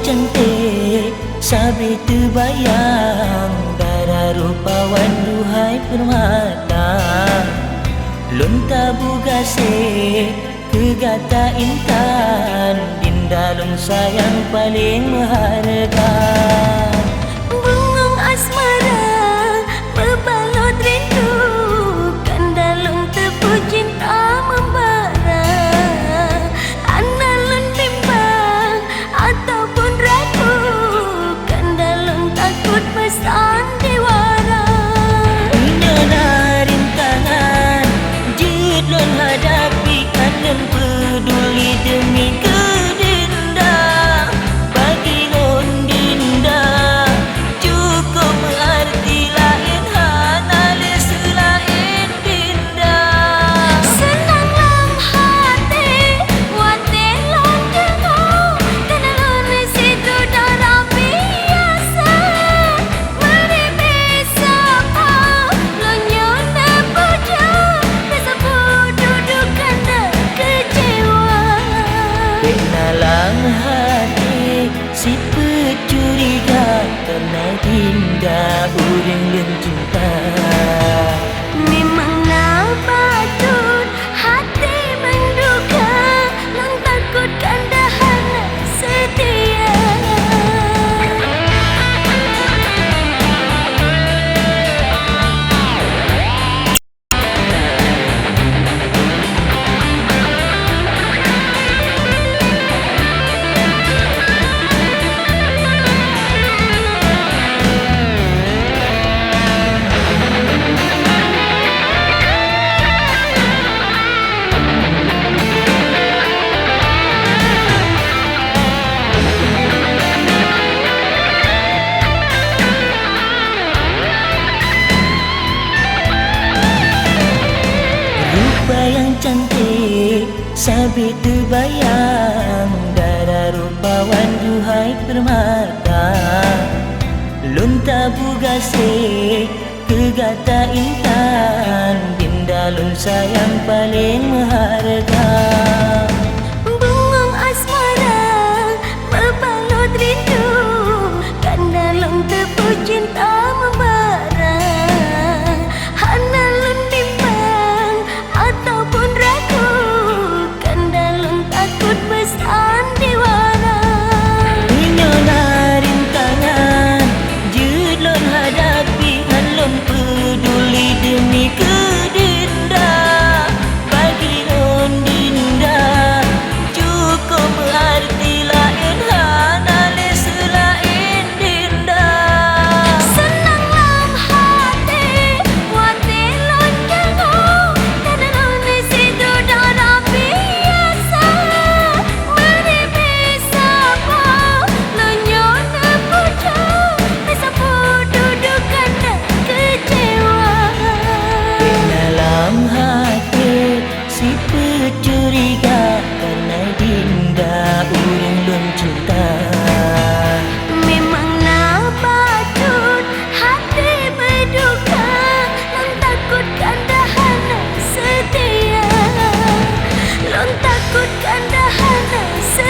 cantik sampai terbayang darah rupawan duhai permata. Lonta bugase kegata intan dindalun sayang paling berharga. Bungong asmara berbalut rindu kandalun tepu cinta membara. Andalun bimbang ataupun ragu kandalun takut pesan diwara. Nyana rintangan jidlon hadapi kandang peduli demi kedinda. Bagi lon dinda cukup berarti lain hanale selain dinda. Senang lam hati wate lon dengar kandalun situ darah biasa. Mari besapa lonyo nepuja besapu duduk kanda kecewa. Kenalang hati si pecuriga karena dinda uring dan cinta. Memang nak patut hati menduga lang takut kandahan setia. Rupa yang cantik sampai terbayang darah rupawan duhai permata. Lonta bugase kegata intan dindalun sayang paling berharga. Bungong asmara berbalut rindu kandalun tepu cinta membara. Handalun bimbang ataupun ragu kandalun takut pesan diwara. Nyona rintangan judlon hadapi halon peduli demi kedinda. Bagi lon dinda cukup berarti lain hanale selain dinda. Senang lam hati wate lon dengar kandalun situ darah biasa. Mari besapa lonyo nepuja besapu duduk kanda kecewa. Dalam hati si pecuriga karena dinda uring lon cinta. Memang nak patut hati berduka lang takut kandahan setia. Long takut kandahan setia.